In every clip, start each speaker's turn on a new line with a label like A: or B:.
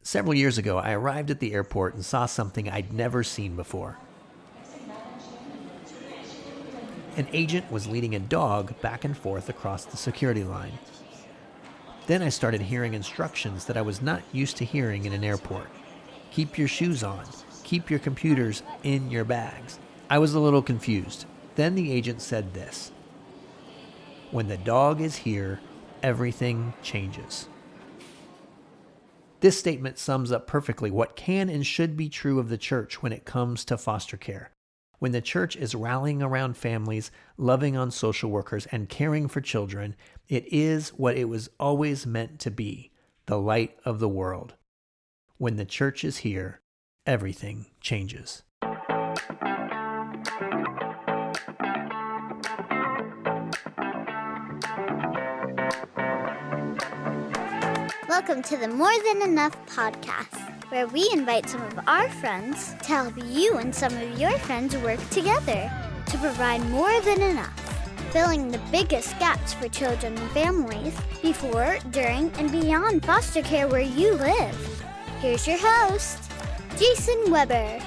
A: Several years ago, I arrived at the airport and saw something I'd never seen before. An agent was leading a dog back and forth across the security line. Then I started hearing instructions that I was not used to hearing in an airport. Keep your shoes on. Keep your computers in your bags. I was a little confused. Then the agent said this: "When the dog is here, everything changes." This statement sums up perfectly what can and should be true of the church when it comes to foster care. When the church is rallying around families, loving on social workers, and caring for children, it is what it was always meant to be, the light of the world. When the church is here, everything changes.
B: Welcome to the More Than Enough podcast, where we invite some of our friends to help you and some of your friends work together to provide more than enough, filling the biggest gaps for children and families before, during, and beyond foster care where you live. Here's your host, Jason Weber.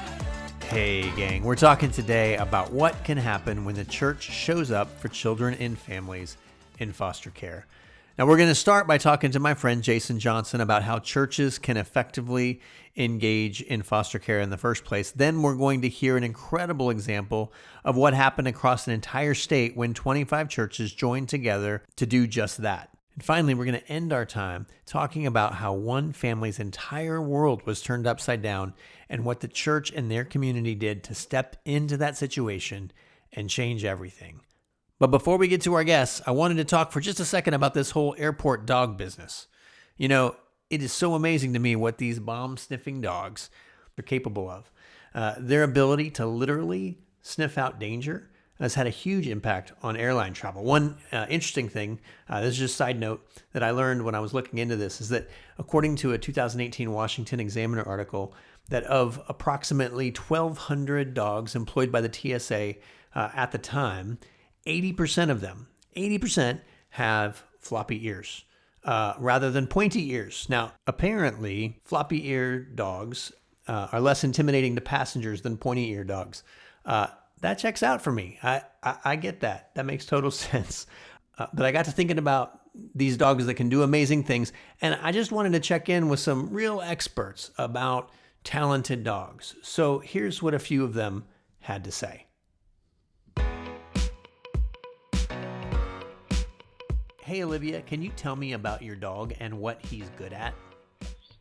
A: Hey gang, we're talking today about what can happen when the church shows up for children and families in foster care. Now, we're going to start by talking to my friend Jason Johnson about how churches can effectively engage in foster care in the first place. Then we're going to hear an incredible example of what happened across an entire state when 25 churches joined together to do just that. And finally, we're going to end our time talking about how one family's entire world was turned upside down and what the church and their community did to step into that situation and change everything. But before we get to our guests, I wanted to talk for just a second about this whole airport dog business. You know, it is so amazing to me what these bomb-sniffing dogs are capable of. Their ability to literally sniff out danger has had a huge impact on airline travel. One interesting thing, this is just a side note, that I learned when I was looking into this is that according to a 2018 Washington Examiner article, that of approximately 1,200 dogs employed by the TSA at the time, 80% of them, 80% have floppy ears rather than pointy ears. Now, apparently, floppy-eared dogs are less intimidating to passengers than pointy-eared dogs. That checks out for me. I get that. That makes total sense. But I got to thinking about these dogs that can do amazing things, and I just wanted to check in with some real experts about talented dogs. So here's what a few of them had to say. Hey, Olivia, can you tell me about your dog and what he's good at?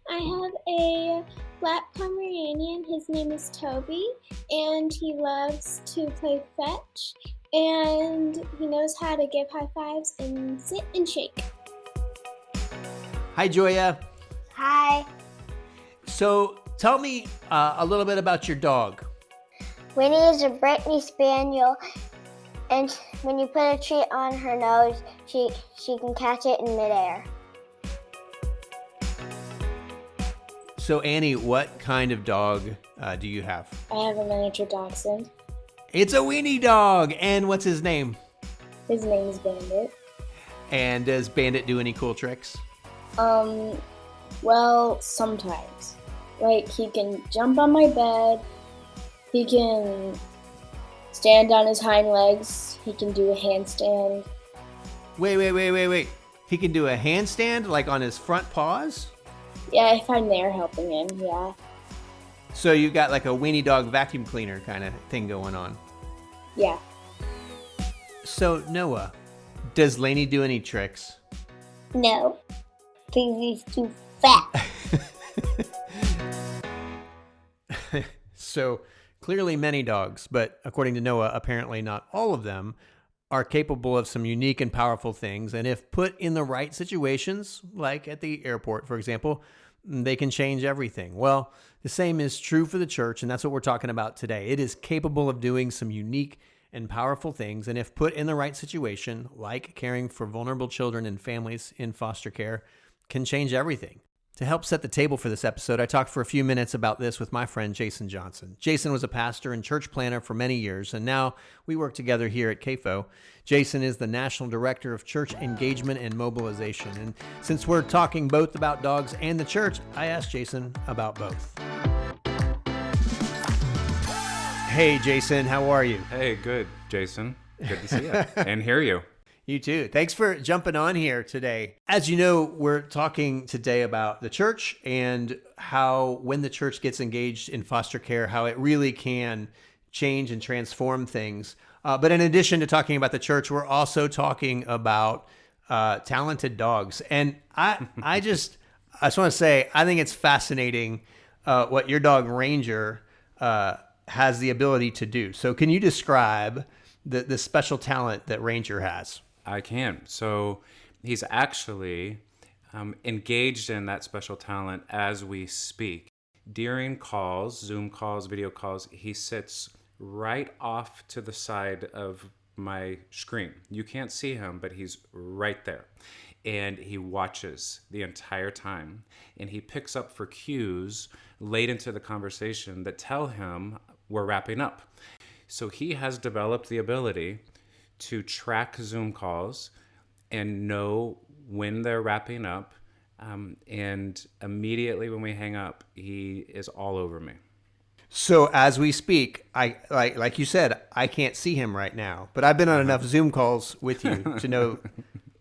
C: I have a black Pomeranian. His name is Toby, and he loves to play fetch, and he knows how to give high fives and sit and shake.
A: Hi, Joya.
B: Hi.
A: So tell me a little bit about your dog.
D: Winnie is a Brittany Spaniel, and when you put a treat on her nose, she can catch it in midair.
A: So Annie, what kind of dog do you have?
C: I have a miniature dachshund.
A: It's a weenie dog. And what's his name?
C: His name is Bandit.
A: And does Bandit do any cool tricks?
C: Well, sometimes. Like, he can jump on my bed. He can stand on his hind legs. He can do a handstand.
A: Wait. He can do a handstand, like on his front paws?
C: Yeah, if I'm there helping him, yeah.
A: So you got like a weenie dog vacuum cleaner kind of thing going on.
C: Yeah.
A: So Noah, does Lainey do any tricks?
D: No, because he's too fat.
A: So clearly many dogs, but according to Noah, apparently not all of them, are capable of some unique and powerful things. And if put in the right situations, like at the airport, for example, they can change everything. Well, the same is true for the church, and that's what we're talking about today. It is capable of doing some unique and powerful things. And if put in the right situation, like caring for vulnerable children and families in foster care, can change everything. To help set the table for this episode, I talked for a few minutes about this with my friend Jason Johnson. Jason was a pastor and church planner for many years, and now we work together here at CAFO. Jason is the National Director of Church Engagement and Mobilization. And since we're talking both about dogs and the church, I asked Jason about both. Hey, Jason, how are you?
E: Hey, good, Jason. Good to see you and hear you.
A: You too. Thanks for jumping on here today. As you know, we're talking today about the church and how when the church gets engaged in foster care, how it really can change and transform things. But in addition to talking about the church, we're also talking about talented dogs. And I just want to say, I think it's fascinating what your dog Ranger has the ability to do. So can you describe the special talent that Ranger has?
E: I can. So he's actually engaged in that special talent as we speak. During calls, Zoom calls, video calls, he sits right off to the side of my screen. You can't see him, but he's right there. And he watches the entire time. And he picks up for cues late into the conversation that tell him we're wrapping up. So he has developed the ability to track Zoom calls and know when they're wrapping up. And immediately when we hang up, he is all over me.
A: So as we speak, I like you said, I can't see him right now, but I've been on enough Zoom calls with you to know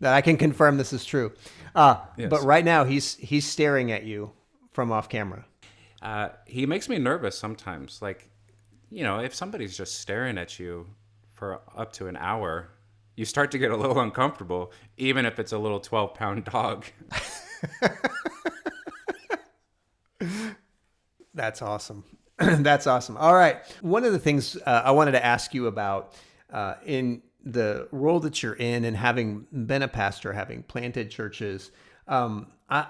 A: that I can confirm this is true.
E: Yes.
A: But right now he's staring at you from off camera.
E: He makes me nervous sometimes. Like, you know, if somebody's just staring at you for up to an hour, you start to get a little uncomfortable, even if it's a little 12-pound dog.
A: That's awesome. That's awesome. All right. One of the things I wanted to ask you about in the role that you're in and having been a pastor, having planted churches, I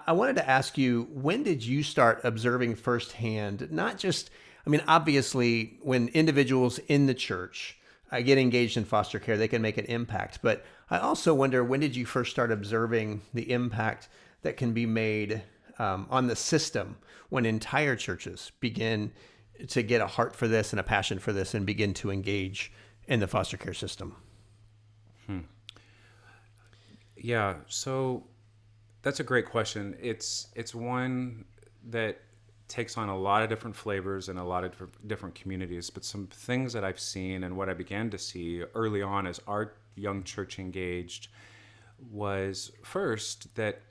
A: wanted to ask you, when did you start observing firsthand, not just, I mean, obviously, when individuals in the church get engaged in foster care, they can make an impact. But I also wonder, when did you first start observing the impact that can be made on the system when entire churches begin to get a heart for this and a passion for this and begin to engage in the foster care system?
E: Yeah, so that's a great question. It's one that takes on a lot of different flavors in a lot of different communities, but some things that I've seen and what I began to see early on as our young church engaged was first that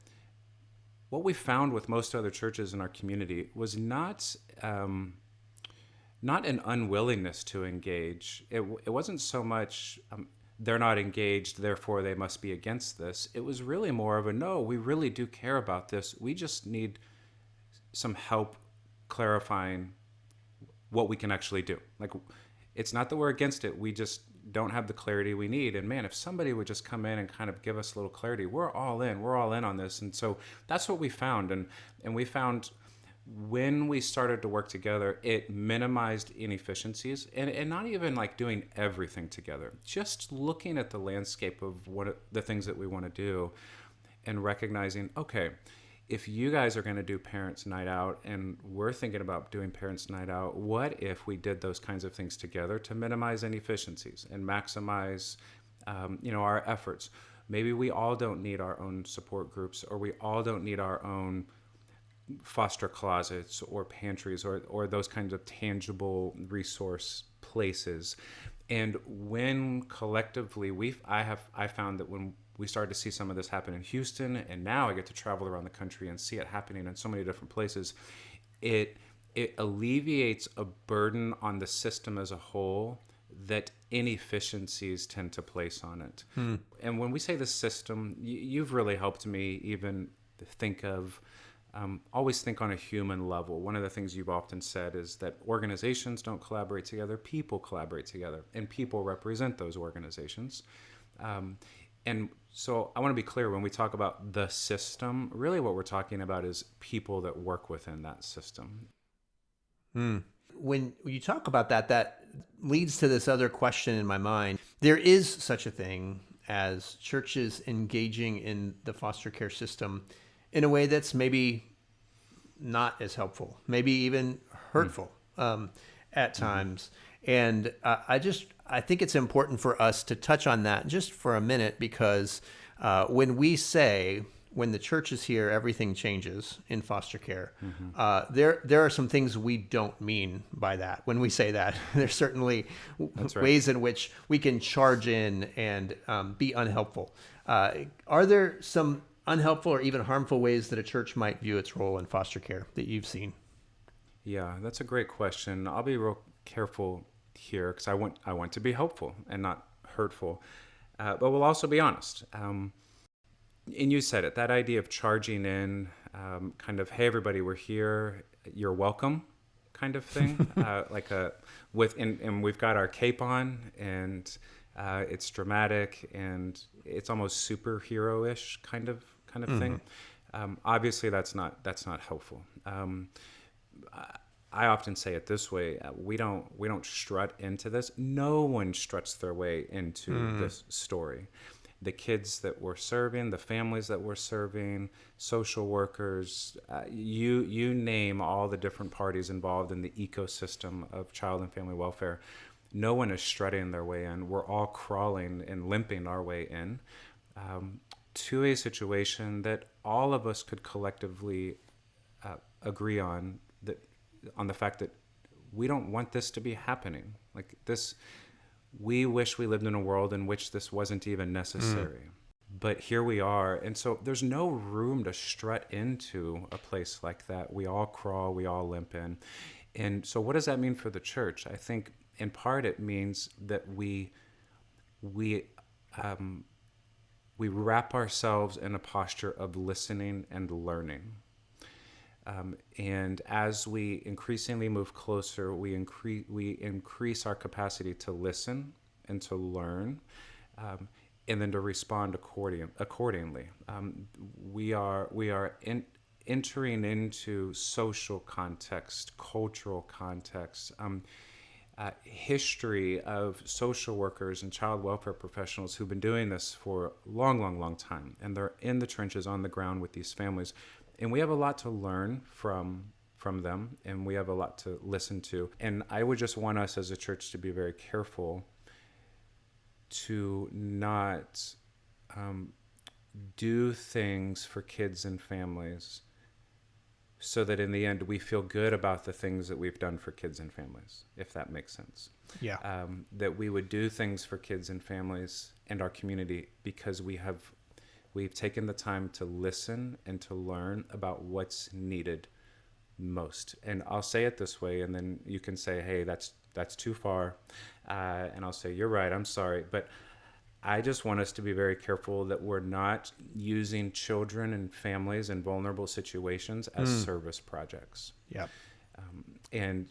E: what we found with most other churches in our community was not an unwillingness to engage. It wasn't so much they're not engaged, therefore they must be against this. It was really more of a, no, we really do care about this. We just need some help clarifying what we can actually do. Like, it's not that we're against it. We just don't have the clarity we need. And man, if somebody would just come in and kind of give us a little clarity, we're all in on this. And so that's what we found. And we found when we started to work together, it minimized inefficiencies and not even like doing everything together, just looking at the landscape of the things that we want to do and recognizing, okay, if you guys are going to do Parents' Night Out and we're thinking about doing Parents' Night Out, what if we did those kinds of things together to minimize inefficiencies and maximize, our efforts? Maybe we all don't need our own support groups, or we all don't need our own foster closets or pantries or those kinds of tangible resource places. And when collectively I found that when we started to see some of this happen in Houston, and now I get to travel around the country and see it happening in so many different places, it alleviates a burden on the system as a whole that inefficiencies tend to place on it. And when we say the system, you've really helped me even think of, always think on a human level. One of the things you've often said is that organizations don't collaborate together, people collaborate together, and people represent those organizations. And so I want to be clear, when we talk about the system, really what we're talking about is people that work within that system.
A: When you talk about that leads to this other question in my mind. There is such a thing as churches engaging in the foster care system in a way that's maybe not as helpful, maybe even hurtful at times. And I think it's important for us to touch on that just for a minute, because when the church is here, everything changes in foster care. There are some things we don't mean by that. When we say that, there's certainly ways in which we can charge in and be unhelpful. Are there some unhelpful or even harmful ways that a church might view its role in foster care that you've seen?
E: Yeah, that's a great question. I'll be real careful here because I want to be helpful and not hurtful, but we'll also be honest. And you said it, that idea of charging in, kind of, hey, everybody, we're here, you're welcome, kind of thing, and we've got our cape on, and it's dramatic, and it's almost superhero-ish kind of thing. Obviously, that's not helpful. I often say it this way: we don't strut into this. No one struts their way into this story. The kids that we're serving, the families that we're serving, social workers, you name all the different parties involved in the ecosystem of child and family welfare. No one is strutting their way in. We're all crawling and limping our way in to a situation that all of us could collectively agree on the fact that we don't want this to be happening. Like this, we wish we lived in a world in which this wasn't even necessary. But here we are. And so there's no room to strut into a place like that. We all crawl, we all limp in. And so what does that mean for the church? I think in part it means that we wrap ourselves in a posture of listening and learning. And as we increasingly move closer, we increase our capacity to listen and to learn, and then to respond accordingly. We are entering into social context, cultural context, history of social workers and child welfare professionals who've been doing this for a long time, and they're in the trenches on the ground with these families. And we have a lot to learn from them, and we have a lot to listen to. And I would just want us as a church to be very careful to not do things for kids and families so that in the end we feel good about the things that we've done for kids and families, if that makes sense.
A: Yeah.
E: That we would do things for kids and families and our community because we've taken the time to listen and to learn about what's needed most. And I'll say it this way, and then you can say, hey, that's too far. And I'll say, you're right, I'm sorry. But I just want us to be very careful that we're not using children and families in vulnerable situations as service projects.
A: Yeah.
E: And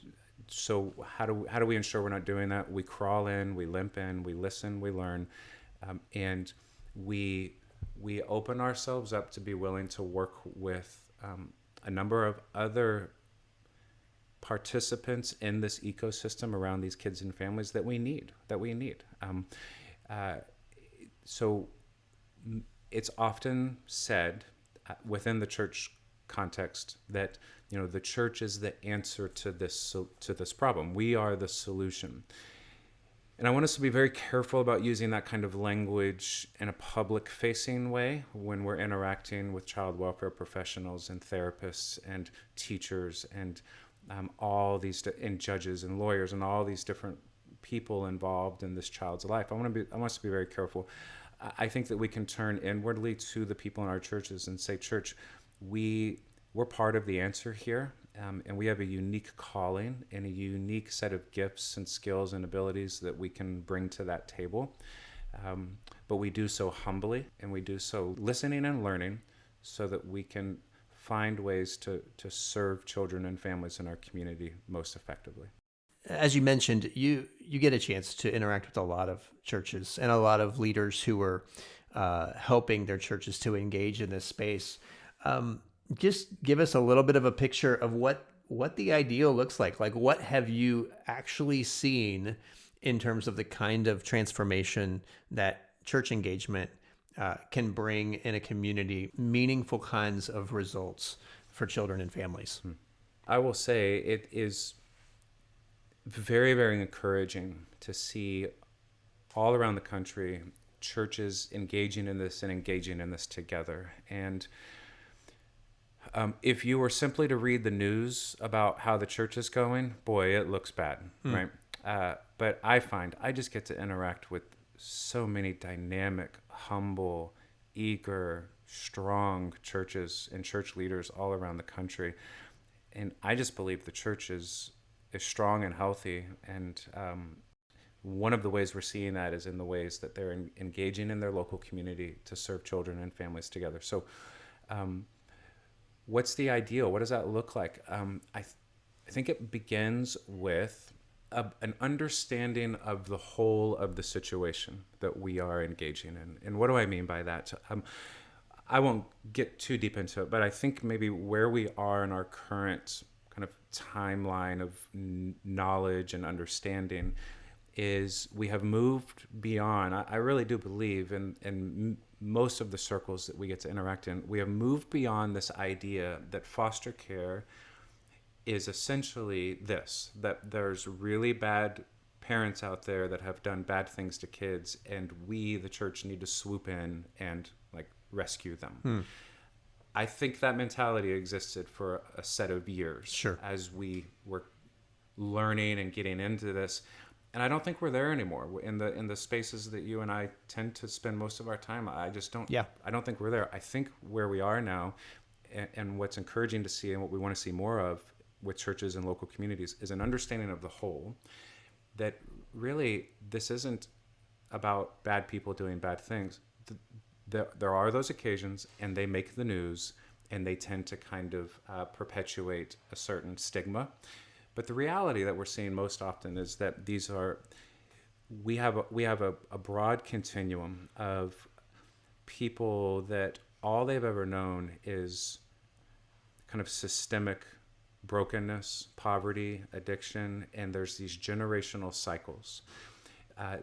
E: so how do we ensure we're not doing that? We crawl in, we limp in, we listen, we learn, and we open ourselves up to be willing to work with a number of other participants in this ecosystem around these kids and families that we need. So it's often said within the church context that the church is the answer to this problem. We are the solution. And I want us to be very careful about using that kind of language in a public-facing way when we're interacting with child welfare professionals and therapists and teachers and all these and judges and lawyers and all these different people involved in this child's life. I want us to be very careful. I think that we can turn inwardly to the people in our churches and say, church, we're part of the answer here. And we have a unique calling and a unique set of gifts and skills and abilities that we can bring to that table. But we do so humbly, and we do so listening and learning so that we can find ways to serve children and families in our community most effectively.
A: As you mentioned, you get a chance to interact with a lot of churches and a lot of leaders who are helping their churches to engage in this space. Just give us a little bit of a picture of what the ideal looks like. Like, what have you actually seen in terms of the kind of transformation that church engagement can bring in a community, meaningful kinds of results for children and families.
E: I will say it is very, very encouraging to see all around the country churches engaging in this and engaging in this together. And if you were simply to read the news about how the church is going, boy, it looks bad, right? But I find I just get to interact with so many dynamic, humble, eager, strong churches and church leaders all around the country. And I just believe the church is strong and healthy. And one of the ways we're seeing that is in the ways that they're engaging in their local community to serve children and families together. So what's the ideal? What does that look like? I think it begins with an understanding of the whole of the situation that we are engaging in. And what do I mean by that? I won't get too deep into it, but I think maybe where we are in our current kind of timeline of knowledge and understanding is we have moved beyond, I really do believe in most of the circles that we get to interact in, we have moved beyond this idea that foster care is essentially this, that there's really bad parents out there that have done bad things to kids, and we, the church, need to swoop in and like rescue them. I think that mentality existed for a set of years as we were learning and getting into this. And I don't think we're there anymore in the spaces that you and I tend to spend most of our time. I just don't. Yeah. I don't think we're there. I think where we are now, and what's encouraging to see, and what we want to see more of with churches and local communities, is an understanding of the whole. That really, this isn't about bad people doing bad things. There are those occasions, and they make the news, and they tend to kind of perpetuate a certain stigma. But the reality that we're seeing most often is that we have a broad continuum of people that all they've ever known is kind of systemic brokenness, poverty, addiction, and there's these generational cycles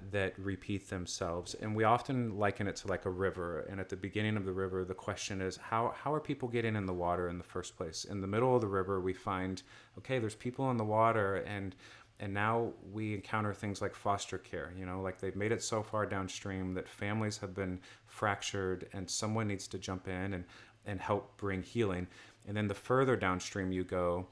E: that repeat themselves. And we often liken it to like a river. And at the beginning of the river, the question is, how are people getting in the water in the first place? In the middle of the river, we find, okay, there's people in the water, and now we encounter things like foster care. You know, like they've made it so far downstream that families have been fractured, and someone needs to jump in and help bring healing. And then the further downstream you go,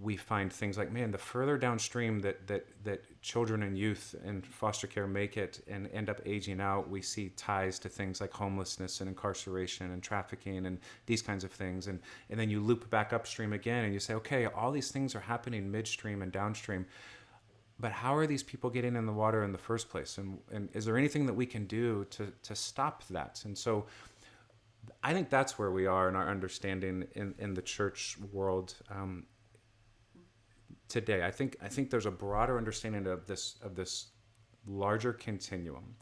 E: we find things like, man, the further downstream that children and youth and foster care make it and end up aging out, we see ties to things like homelessness and incarceration and trafficking and these kinds of things. And then you loop back upstream again and you say, okay, all these things are happening midstream and downstream, but how are these people getting in the water in the first place? And is there anything that we can do to stop that? And so I think that's where we are in our understanding in the church world today. I think there's a broader understanding of this larger continuum,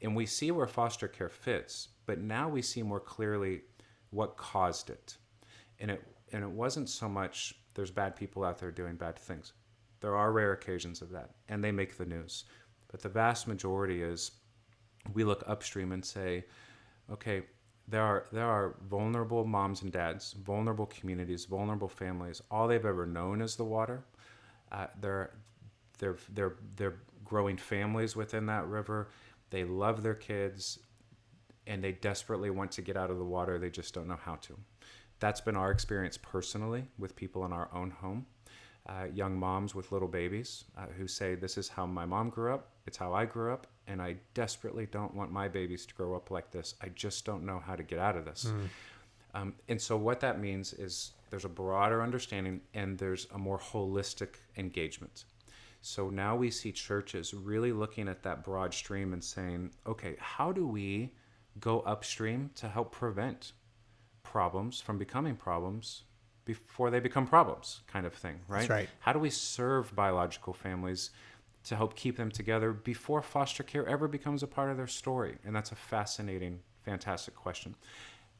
E: and we see where foster care fits, but now we see more clearly what caused it. And it wasn't so much there's bad people out there doing bad things. There are rare occasions of that, and they make the news. But the vast majority is we look upstream and say, okay, there are vulnerable moms and dads, vulnerable communities, vulnerable families. All they've ever known is the water. They're growing families within that river. They love their kids, and they desperately want to get out of the water. They just don't know how to. That's been our experience personally with people in our own home. Young moms with little babies who say, this is how my mom grew up, it's how I grew up, and I desperately don't want my babies to grow up like this. I just don't know how to get out of this. And so what that means is there's a broader understanding and there's a more holistic engagement. So now we see churches really looking at that broad stream and saying, okay, how do we go upstream to help prevent problems from becoming problems before they become problems, kind of thing, right?
A: That's right.
E: How do we serve biological families to help keep them together before foster care ever becomes a part of their story? And that's a fascinating, fantastic question.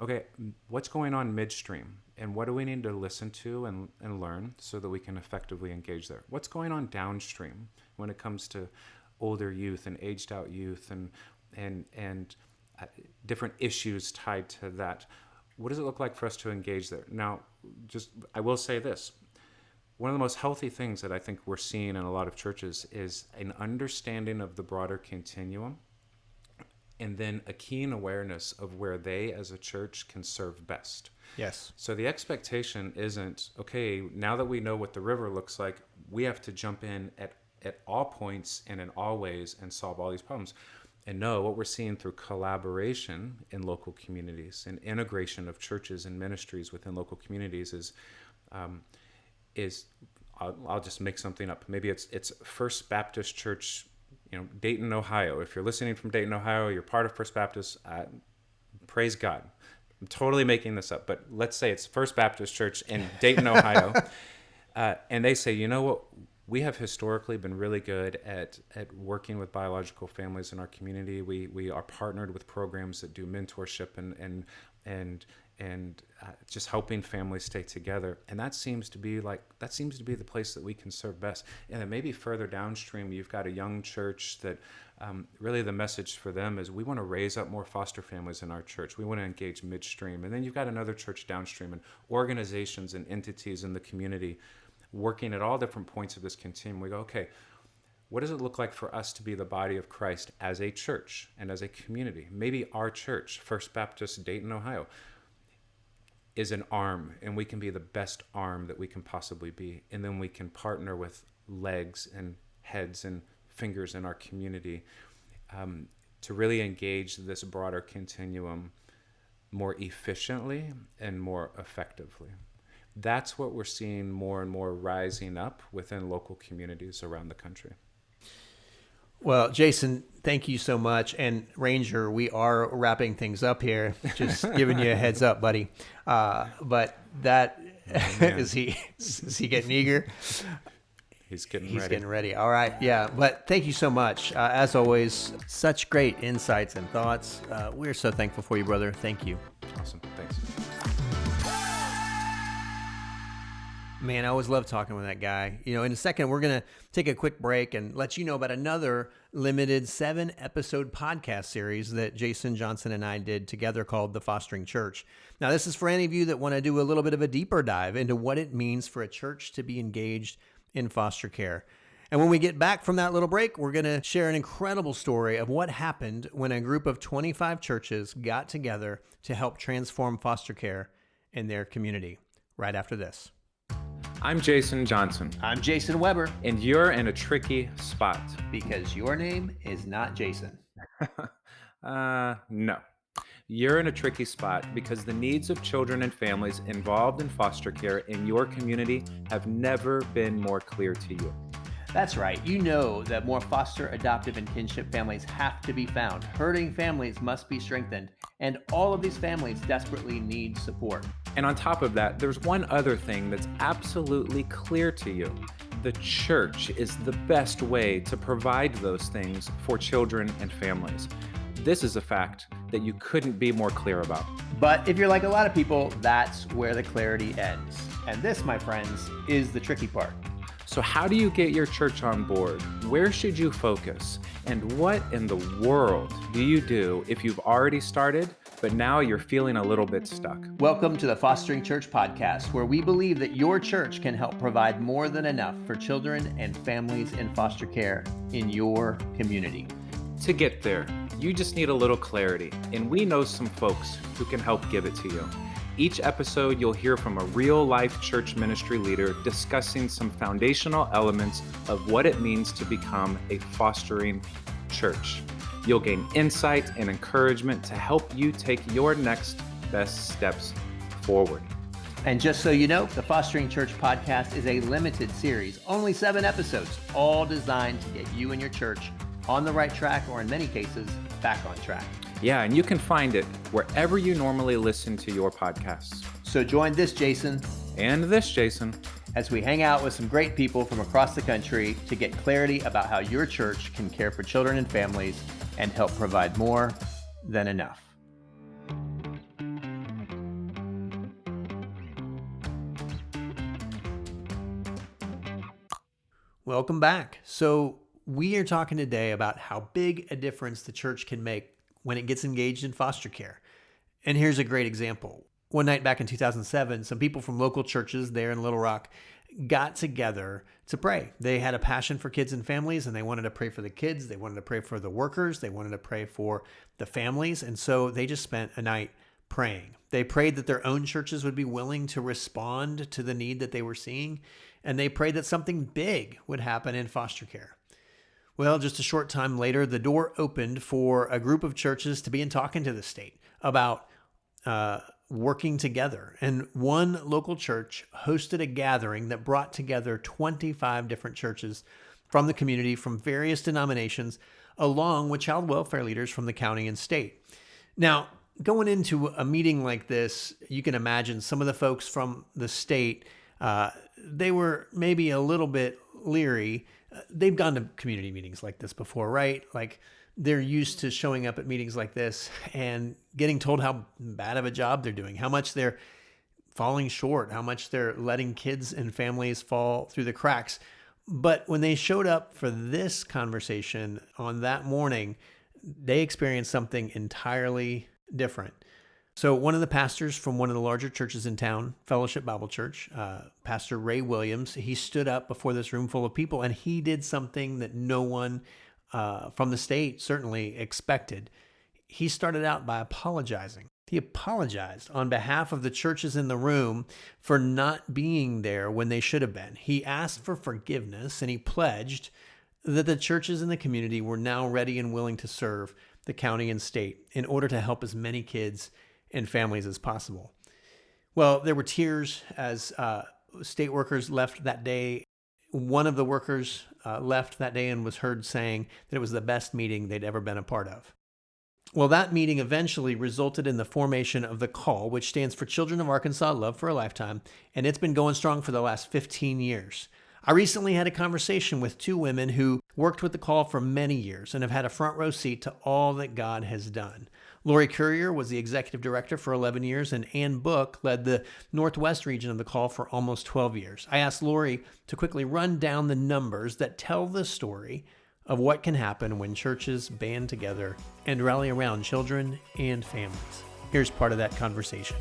E: Okay, what's going on midstream? And what do we need to listen to and learn so that we can effectively engage there? What's going on downstream when it comes to older youth and aged out youth and different issues tied to that? what does it look like for us to engage there? Now, I will say this. One of the most healthy things that I think we're seeing in a lot of churches is an understanding of the broader continuum, and then a keen awareness of where they as a church can serve best.
A: Yes.
E: So the expectation isn't, okay, now that we know what the river looks like, we have to jump in at all points and in all ways and solve all these problems. And no, what we're seeing through collaboration in local communities and integration of churches and ministries within local communities is I'll just make something up. Maybe it's First Baptist Church, Dayton, Ohio. If you're listening from Dayton, Ohio, you're part of First Baptist, praise God. I'm totally making this up, but let's say it's First Baptist Church in Dayton, Ohio. And they say, you know what? We have historically been really good at working with biological families in our community. We are partnered with programs that do mentorship and just helping families stay together. And that seems to be the place that we can serve best. And then maybe further downstream, you've got a young church that really the message for them is we want to raise up more foster families in our church. We want to engage midstream. And then you've got another church downstream and organizations and entities in the community working at all different points of this continuum. We go, okay, what does it look like for us to be the body of Christ as a church and as a community? Maybe our church, First Baptist Dayton, Ohio, is an arm, and we can be the best arm that we can possibly be. And then we can partner with legs and heads and fingers in our community to really engage this broader continuum more efficiently and more effectively. That's what we're seeing more and more rising up within local communities around the country.
A: Well, Jason, thank you so much. And Ranger, we are wrapping things up here. Just giving you a heads up, buddy. But that is he getting eager?
E: He's getting ready.
A: He's getting ready. All right. Yeah. But thank you so much. As always, such great insights and thoughts. We're so thankful for you, brother. Thank you.
E: Awesome. Thanks.
A: Man, I always love talking with that guy. In a second, we're going to take a quick break and let you know about another limited 7-episode podcast series that Jason Johnson and I did together called The Fostering Church. Now, this is for any of you that want to do a little bit of a deeper dive into what it means for a church to be engaged in foster care. And when we get back from that little break, we're going to share an incredible story of what happened when a group of 25 churches got together to help transform foster care in their community. Right after this.
E: I'm Jason Johnson.
A: I'm Jason Weber.
E: And you're in a tricky spot.
A: Because your name is not Jason.
E: No. You're in a tricky spot because the needs of children and families involved in foster care in your community have never been more clear to you.
A: That's right. You know that more foster, adoptive, and kinship families have to be found. Hurting families must be strengthened, and all of these families desperately need support.
E: And on top of that, there's one other thing that's absolutely clear to you. The church is the best way to provide those things for children and families. This is a fact that you couldn't be more clear about.
A: But if you're like a lot of people, that's where the clarity ends. And this, my friends, is the tricky part.
E: So how do you get your church on board? Where should you focus? And what in the world do you do if you've already started, but now you're feeling a little bit stuck?
A: Welcome to the Fostering Church podcast, where we believe that your church can help provide more than enough for children and families in foster care in your community.
E: To get there, you just need a little clarity, and we know some folks who can help give it to you. Each episode, you'll hear from a real-life church ministry leader discussing some foundational elements of what it means to become a fostering church. You'll gain insight and encouragement to help you take your next best steps forward.
A: And just so you know, the Fostering Church podcast is a limited series, only 7 episodes, all designed to get you and your church on the right track, or in many cases, back on track.
E: Yeah, and you can find it wherever you normally listen to your podcasts.
A: So join this Jason
E: and this Jason
A: as we hang out with some great people from across the country to get clarity about how your church can care for children and families and help provide more than enough. Welcome back. So we are talking today about how big a difference the church can make when it gets engaged in foster care. And here's a great example. One night back in 2007, some people from local churches there in Little Rock got together to pray. They had a passion for kids and families, and they wanted to pray for the kids. They wanted to pray for the workers. They wanted to pray for the families. And so they just spent a night praying. They prayed that their own churches would be willing to respond to the need that they were seeing. And they prayed that something big would happen in foster care. Well, just a short time later, the door opened for a group of churches to begin talking to the state about working together. And one local church hosted a gathering that brought together 25 different churches from the community, from various denominations, along with child welfare leaders from the county and state. Now, going into a meeting like this, you can imagine some of the folks from the state, they were maybe a little bit leery. They've gone to community meetings like this before, right? Like, they're used to showing up at meetings like this and getting told how bad of a job they're doing, how much they're falling short, how much they're letting kids and families fall through the cracks. But when they showed up for this conversation on that morning, they experienced something entirely different. So one of the pastors from one of the larger churches in town, Fellowship Bible Church, Pastor Ray Williams, he stood up before this room full of people, and he did something that no one from the state certainly expected. He started out by apologizing. He apologized on behalf of the churches in the room for not being there when they should have been. He asked for forgiveness, and he pledged that the churches in the community were now ready and willing to serve the county and state in order to help as many kids and families as possible. Well, there were tears as state workers left that day. One of the workers left that day and was heard saying that it was the best meeting they'd ever been a part of. Well, that meeting eventually resulted in the formation of the CALL, which stands for Children of Arkansas Love for a Lifetime, and it's been going strong for the last 15 years. I recently had a conversation with two women who worked with the CALL for many years and have had a front row seat to all that God has done. Lauri Currier was the executive director for 11 years, and Ann Book led the Northwest region of the CALL for almost 12 years. I asked Lauri to quickly run down the numbers that tell the story of what can happen when churches band together and rally around children and families. Here's part of that conversation.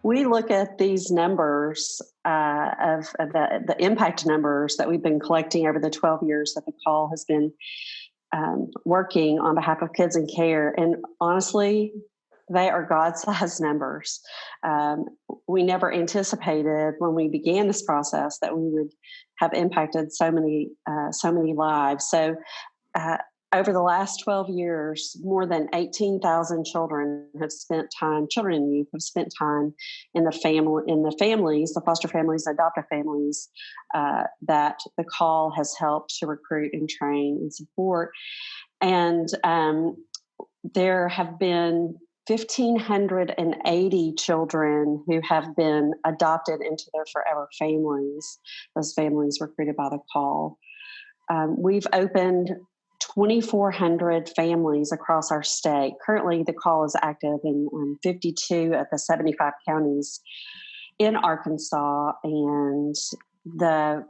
F: We look at these numbers of the impact numbers that we've been collecting over the 12 years that the CALL has been working on behalf of kids in care. And honestly, they are God-sized numbers. We never anticipated when we began this process that we would have impacted so many lives. So over the last 12 years, more than 18,000 children and youth have spent time in the families, the foster families, adoptive families that the CALL has helped to recruit and train and support. And there have been 1,580 children who have been adopted into their forever families, those families recruited by the CALL. We've opened 2,400 families across our state. Currently, the CALL is active in 52 of the 75 counties in Arkansas, and the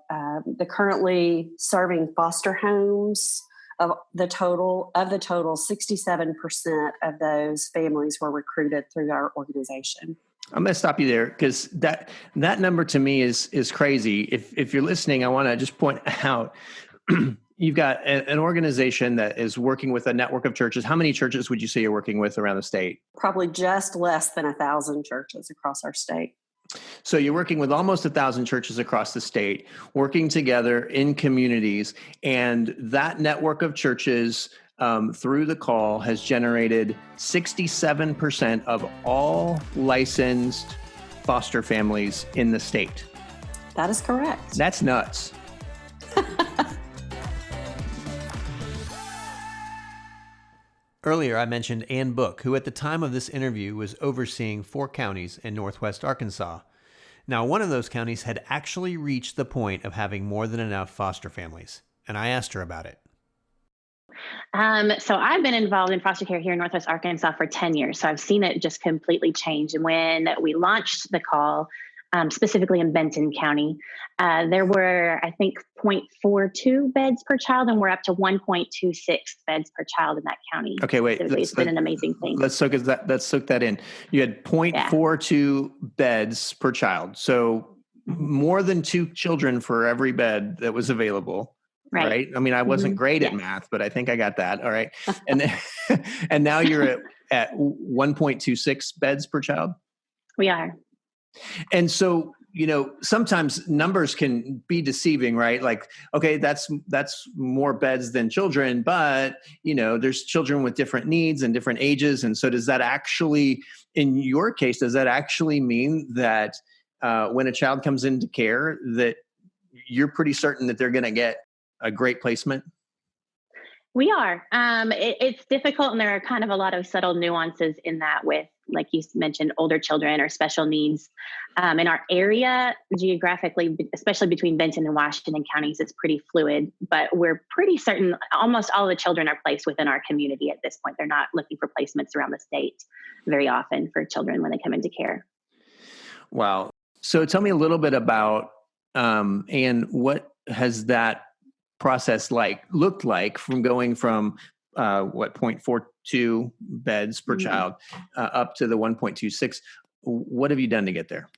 F: currently serving foster homes. Of the total, 67% of those families were recruited through our organization.
A: I'm going to stop you there because that number to me is crazy. If you're listening, I want to just point out you've got an organization that is working with a network of churches. How many churches would you say you're working with around the state?
F: Probably just less than 1,000 churches across our state.
A: So you're working with almost 1,000 churches across the state, working together in communities, and that network of churches through the CALL has generated 67% of all licensed foster families in the state.
F: That is correct.
A: That's nuts. Earlier, I mentioned Ann Book, who at the time of this interview was overseeing 4 counties in Northwest Arkansas. Now, one of those counties had actually reached the point of having more than enough foster families, and I asked her about it.
G: So I've been involved in foster care here in Northwest Arkansas for 10 years, so I've seen it just completely change. And when we launched the CALL, specifically in Benton County. There were, I think, 0.42 beds per child, and we're up to 1.26 beds per child in that county.
A: Okay, wait.
G: It's been an amazing thing.
A: Let's soak that in. You had 0.42 beds per child. So more than 2 children for every bed that was available. Right. I mean, I wasn't great at math, but I think I got that. All right. And then, and now you're at 1.26 beds per child.
G: We are.
A: And so, sometimes numbers can be deceiving, right? Like, okay, that's more beds than children, but there's children with different needs and different ages. And so does that actually, in your case, mean that when a child comes into care that you're pretty certain that they're going to get a great placement?
G: We are. It's difficult, and there are kind of a lot of subtle nuances in that with, like you mentioned, older children or special needs. In our area, geographically, especially between Benton and Washington counties, it's pretty fluid, but we're pretty certain almost all the children are placed within our community at this point. They're not looking for placements around the state very often for children when they come into care.
A: Wow. So tell me a little bit about, and what has that process looked like from going from 0.42 beds per child up to the 1.26. What have you done to get there?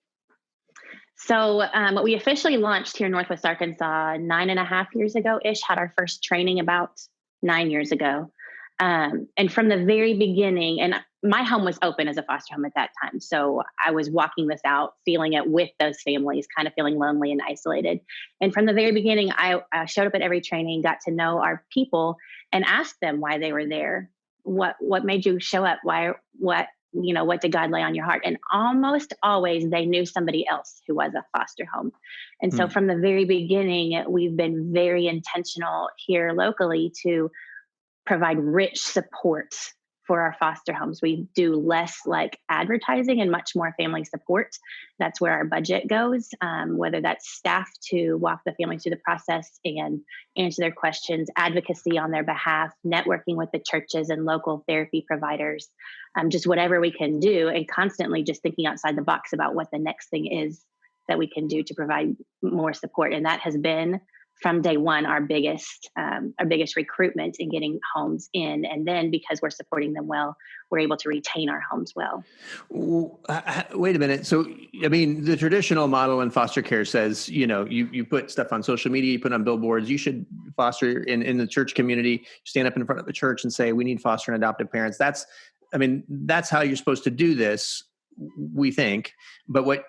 G: So we officially launched here in Northwest Arkansas 9.5 years ago-ish, had our first training about 9 years ago. And from the very beginning, and my home was open as a foster home at that time. So I was walking this out, feeling it with those families, kind of feeling lonely and isolated. And from the very beginning, I showed up at every training, got to know our people, and asked them why they were there. What made you show up? What did God lay on your heart? And almost always they knew somebody else who was a foster home. And so from the very beginning, we've been very intentional here locally to provide rich support for our foster homes. We do less like advertising and much more family support. That's where our budget goes, whether that's staff to walk the families through the process and answer their questions, advocacy on their behalf, networking with the churches and local therapy providers, just whatever we can do, and constantly just thinking outside the box about what the next thing is that we can do to provide more support. And that has been, from day one, our biggest recruitment in getting homes in. And then because we're supporting them well, we're able to retain our homes well.
A: Wait a minute. So, I mean, the traditional model in foster care says, you put stuff on social media, you put on billboards, you should foster in the church community, stand up in front of the church and say, we need foster and adoptive parents. That's how you're supposed to do this, we think. But what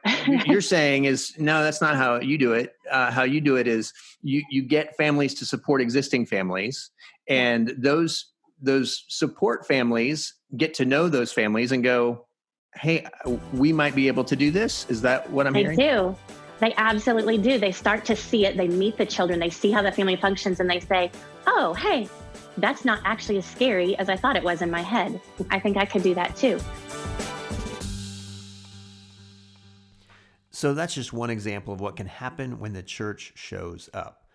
A: you're saying is, no, that's not how you do it. How you do it is you get families to support existing families, and those support families get to know those families and go, hey, we might be able to do this. Is that what I'm hearing?
G: They do. They absolutely do. They start to see it. They meet the children. They see how the family functions, and they say, oh, hey, that's not actually as scary as I thought it was in my head. I think I could do that too.
A: So that's just one example of what can happen when the church shows up.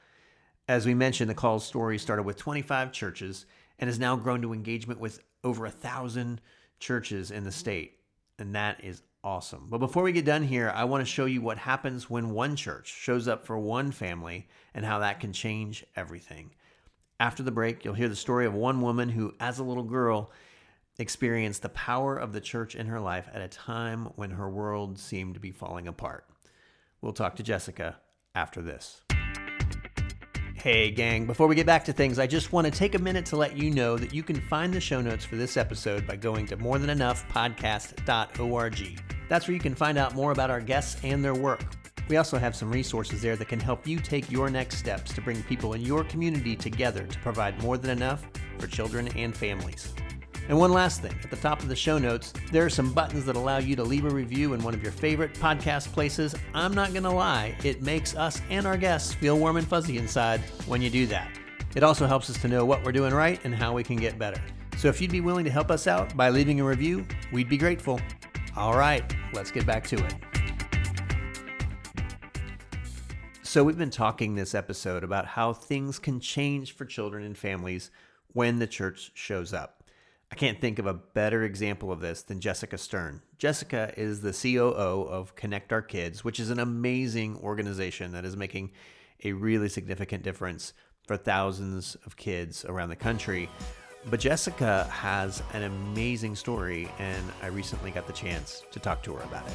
A: As we mentioned, the call story started with 25 churches and has now grown to engagement with over 1,000 churches in the state. And that is awesome. But before we get done here, I want to show you what happens when one church shows up for one family and how that can change everything. After the break, you'll hear the story of one woman who, as a little girl, experienced the power of the church in her life at a time when her world seemed to be falling apart. We'll talk to Jessica after this. Hey gang, before we get back to things, I just want to take a minute to let you know that you can find the show notes for this episode by going to morethanenoughpodcast.org. That's where you can find out more about our guests and their work. We also have some resources there that can help you take your next steps to bring people in your community together to provide more than enough for children and families. And one last thing, at the top of the show notes, there are some buttons that allow you to leave a review in one of your favorite podcast places. I'm not going to lie, it makes us and our guests feel warm and fuzzy inside when you do that. It also helps us to know what we're doing right and how we can get better. So if you'd be willing to help us out by leaving a review, we'd be grateful. All right, let's get back to it. So we've been talking this episode about how things can change for children and families when the church shows up. I can't think of a better example of this than Jessica Stern. Jessica is the COO of Connect Our Kids, which is an amazing organization that is making a really significant difference for thousands of kids around the country. But Jessica has an amazing story, and I recently got the chance to talk to her about it.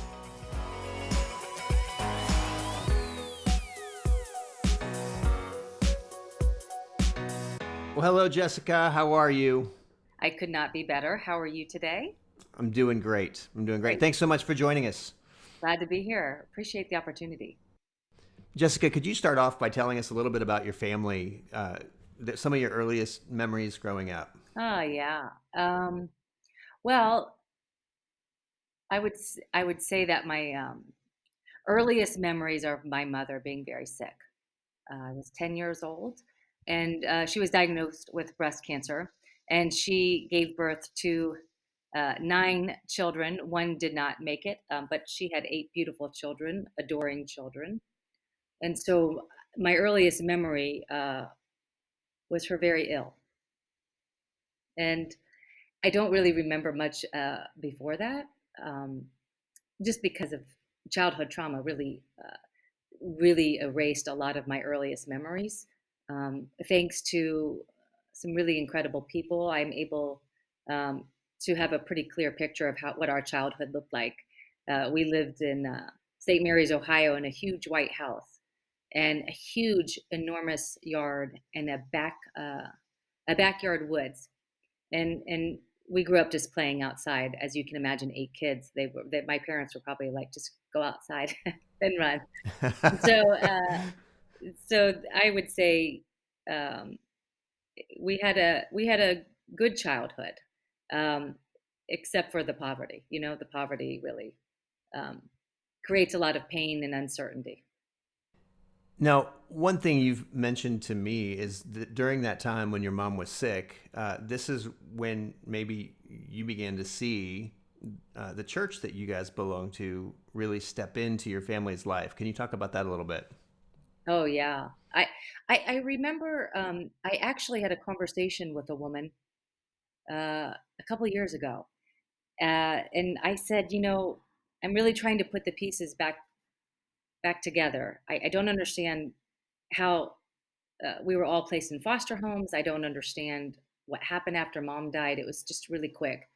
A: Well, hello, Jessica. How are you?
H: I could not be better. How are you today?
A: I'm doing great.
H: Great.
A: Thanks so much for joining us.
H: Glad to be here. Appreciate the opportunity.
A: Jessica, could you start off by telling us a little bit about your family, some of your earliest memories growing up?
H: Oh, yeah. Well, I would say that my earliest memories are of my mother being very sick. I was 10 years old, and she was diagnosed with breast cancer, and she gave birth to 9 children. One did not make it, but she had 8 beautiful children, adoring children. And so my earliest memory was her very ill. And I don't really remember much before that, um, just because of childhood trauma really erased a lot of my earliest memories. Thanks to some really incredible people, I'm able um, to have a pretty clear picture of what our childhood looked like. We lived in St. Mary's, Ohio, in a huge white house and a huge, enormous yard and a backyard woods, and we grew up just playing outside. As you can imagine, 8 kids. My parents were probably like, just go outside and run. So, so I would say um, we had a good childhood, um, except for the poverty. The poverty really um, creates a lot of pain and uncertainty.
A: Now, one thing you've mentioned to me is that during that time when your mom was sick, this is when maybe you began to see the church that you guys belong to really step into your family's life. Can you talk about that a little bit?
H: Oh yeah, I remember I actually had a conversation with a woman a couple of years ago, and I said, I'm really trying to put the pieces back together. I don't understand how we were all placed in foster homes. I don't understand what happened after mom died. It was just really quick.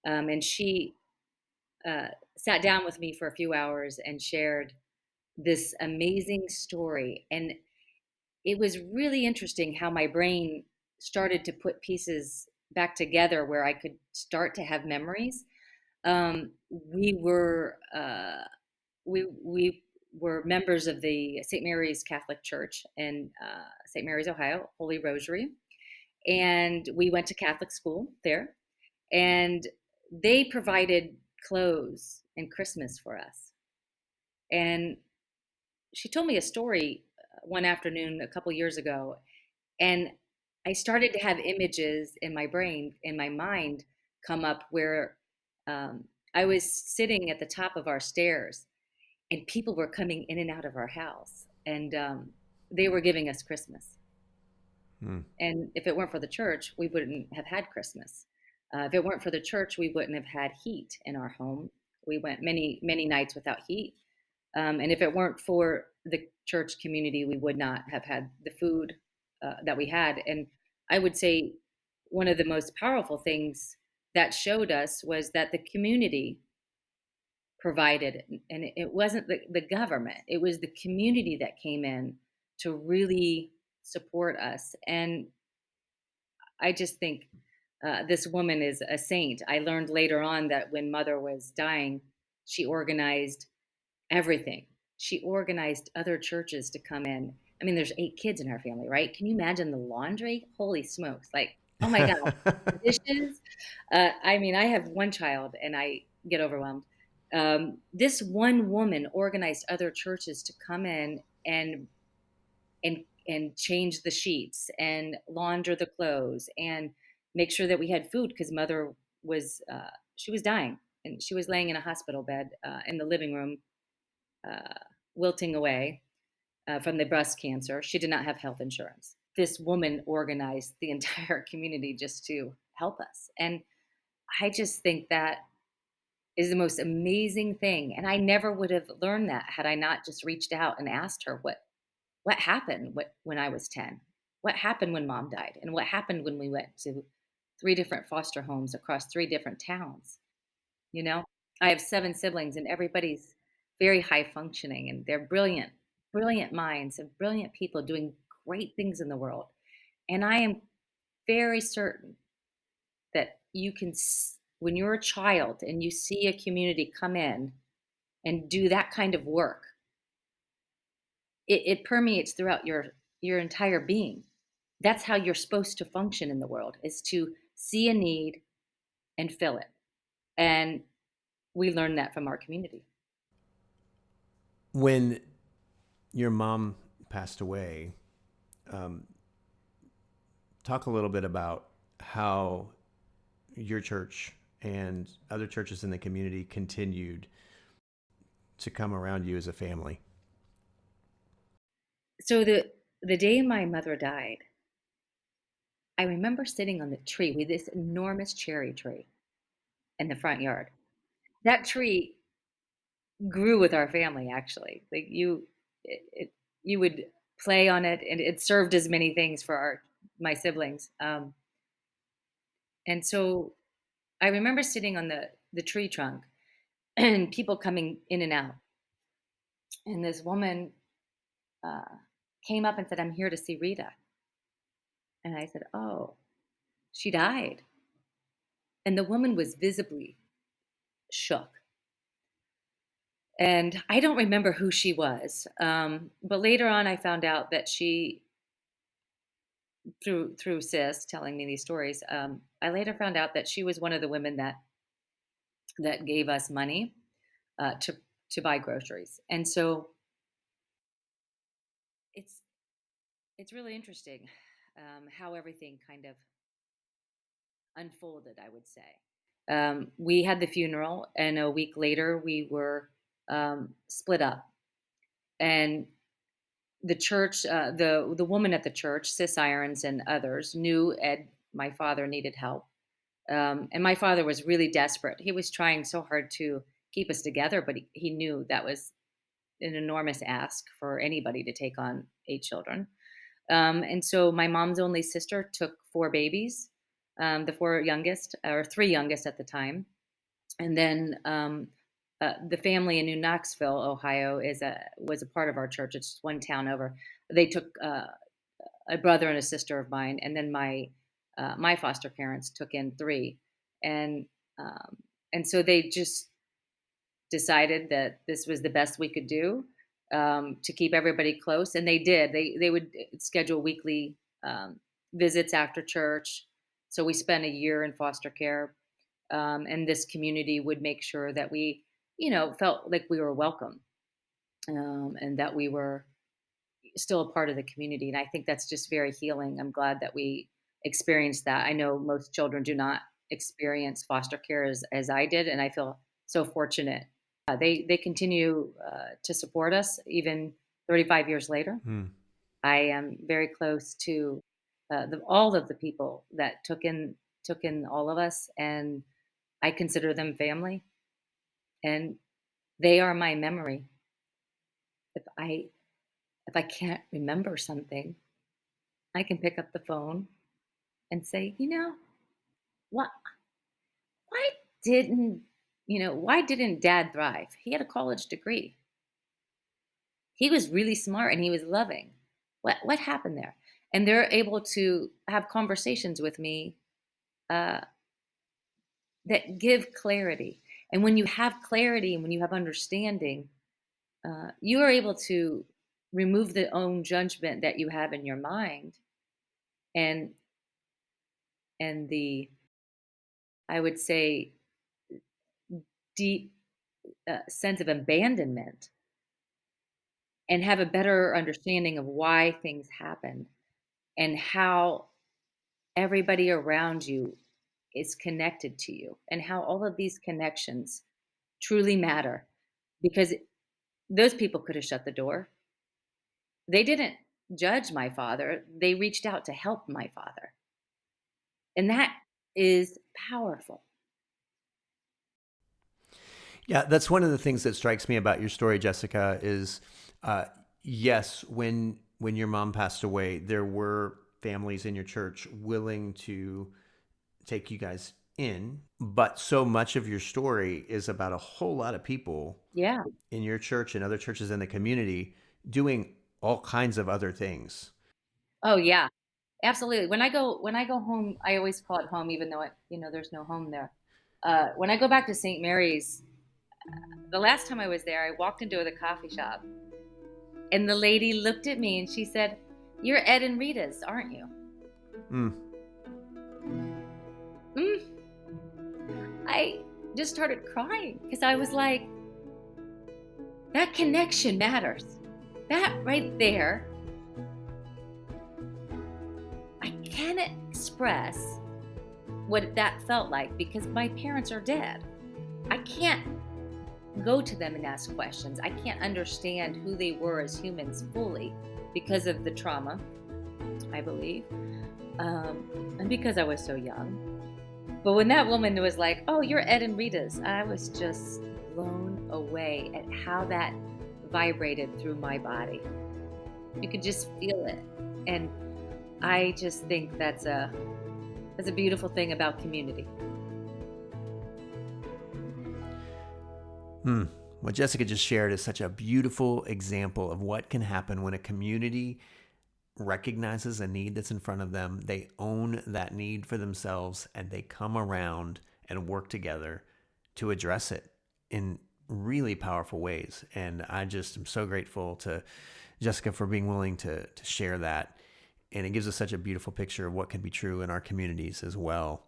H: And she sat down with me for a few hours and shared this amazing story. And it was really interesting how my brain started to put pieces back together where I could start to have memories. We were members of the St. Mary's Catholic Church in St. Mary's, Ohio, Holy Rosary, and we went to Catholic school there, and they provided clothes and Christmas for us. And she told me a story one afternoon a couple years ago, and I started to have images in my brain, in my mind, come up where I was sitting at the top of our stairs, and people were coming in and out of our house, and they were giving us Christmas.
A: Hmm.
H: And if it weren't for the church, we wouldn't have had Christmas. If it weren't for the church, we wouldn't have had heat in our home. We went many, many nights without heat. And if it weren't for the church community, we would not have had the food that we had. And I would say one of the most powerful things that showed us was that the community provided, and it wasn't the government, it was the community that came in to really support us. And I just think this woman is a saint. I learned later on that when mother was dying, she organized everything. She organized other churches to come in. I mean, there's 8 kids in our family, right? Can you imagine the laundry? Holy smokes. Like, oh my God, the dishes. I mean, I have one child and I get overwhelmed. This one woman organized other churches to come in and change the sheets and launder the clothes and make sure that we had food, because mother was she was dying, and she was laying in a hospital bed in the living room, uh, wilting away from the breast cancer. She did not have health insurance. This woman organized the entire community just to help us. And I just think that is the most amazing thing, and I never would have learned that had I not just reached out and asked her what happened when I was 10? What happened when mom died? And what happened when we went to 3 different foster homes across 3 different towns, you know? I have 7 siblings, and everybody's very high functioning, and they're brilliant, brilliant minds and brilliant people doing great things in the world. And I am very certain that when you're a child and you see a community come in and do that kind of work, it permeates throughout your entire being. That's how you're supposed to function in the world, is to see a need and fill it. And we learned that from our community.
A: When your mom passed away, talk a little bit about how your church and other churches in the community continued to come around you as a family.
H: So the day my mother died, I remember sitting on the tree with this enormous cherry tree in the front yard. That tree grew with our family, actually. You would play on it, and it served as many things for my siblings. And so I remember sitting on the tree trunk and people coming in and out. And this woman uh, came up and said, "I'm here to see Rita." And I said, "Oh, she died." And the woman was visibly shook. And I don't remember who she was. But later on, I found out that through Sis telling me these stories, I later found out that she was one of the women that gave us money to buy groceries. And so it's it's really interesting how everything kind of unfolded, I would say. We had the funeral, and a week later, we were split up. And the church, the woman at the church, Sis Irons and others, knew Ed, my father, needed help. And my father was really desperate. He was trying so hard to keep us together, but he knew that was an enormous ask for anybody to take on 8 children. And so my mom's only sister took 4 babies, the 4 youngest, or 3 youngest at the time. And then the family in New Knoxville, Ohio, was a part of our church. It's one town over. They took a brother and a sister of mine, and then my foster parents took in 3, and um, and so they just decided that this was the best we could do to keep everybody close, and they did. They would schedule weekly visits after church. So we spent a year in foster care, and this community would make sure that we, felt like we were welcome, and that we were still a part of the community. And I think that's just very healing. I'm glad that we experienced that. I know most children do not experience foster care as I did, and I feel so fortunate. They continue to support us even 35 years later.
A: Hmm.
H: I am very close to all of the people that took in all of us, and I consider them family, and they are my memory. If I can't remember something, I can pick up the phone and say, what why didn't why didn't dad thrive? He had a college degree. He was really smart and he was loving. What happened there? And they're able to have conversations with me uh, that give clarity. And when you have clarity and when you have understanding, you are able to remove the own judgment that you have in your mind, and the, I would say, deep sense of abandonment, and have a better understanding of why things happen and how everybody around you is connected to you, and how all of these connections truly matter, because those people could have shut the door. They didn't judge my father, they reached out to help my father. And that is powerful.
A: Yeah, that's one of the things that strikes me about your story, Jessica, is yes, when your mom passed away, there were families in your church willing to take you guys in, but so much of your story is about a whole lot of people
H: Yeah.
A: in your church and other churches in the community doing all kinds of other things.
H: Oh yeah, absolutely. When I go home, I always call it home, even though there's no home there. When I go back to St. Mary's, the last time I was there, I walked into the coffee shop, and the lady looked at me and she said, "You're Ed and Rita's, aren't you?" I just started crying because I was like, that connection matters. That right there, I can't express what that felt like because my parents are dead. I can't go to them and ask questions. I can't understand who they were as humans fully because of the trauma, I believe, and because I was so young. But when that woman was like, "Oh, you're Ed and Rita's," I was just blown away at how that vibrated through my body. You could just feel it. And I just think that's a beautiful thing about community.
A: What Jessica just shared is such a beautiful example of what can happen when a community recognizes a need that's in front of them. They own that need for themselves and they come around and work together to address it in really powerful ways. And I just am so grateful to Jessica for being willing to share that. And it gives us such a beautiful picture of what can be true in our communities as well.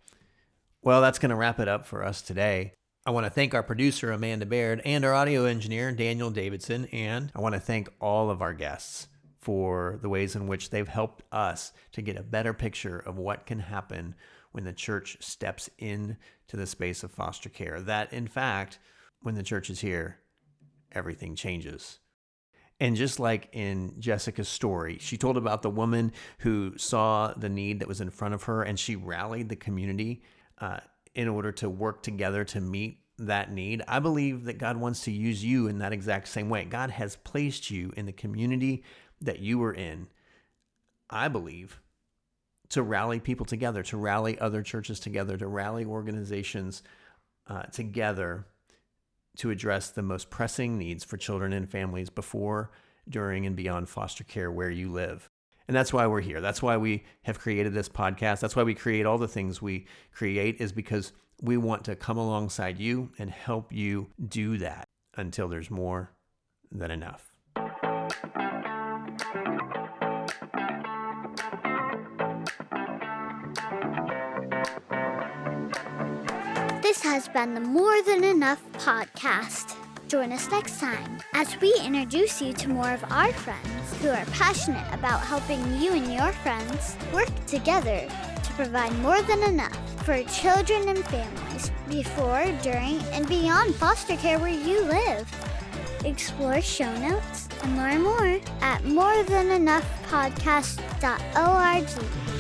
A: Well, that's going to wrap it up for us today. I want to thank our producer, Amanda Baird, and our audio engineer, Daniel Davidson. And I want to thank all of our guests for the ways in which they've helped us to get a better picture of what can happen when the church steps into the space of foster care. That, in fact, when the church is here, everything changes. And just like in Jessica's story, she told about the woman who saw the need that was in front of her, and she rallied the community in order to work together to meet that need. I believe that God wants to use you in that exact same way. God has placed you in the community that you were in, I believe, to rally people together, to rally other churches together, to rally organizations together to address the most pressing needs for children and families before, during, and beyond foster care where you live. And that's why we're here. That's why we have created this podcast. That's why we create all the things we create, is because we want to come alongside you and help you do that until there's more than enough.
B: This has been the More Than Enough podcast. Join us next time as we introduce you to more of our friends who are passionate about helping you and your friends work together to provide more than enough for children and families before, during, and beyond foster care where you live. Explore show notes and learn more at morethanenoughpodcast.org.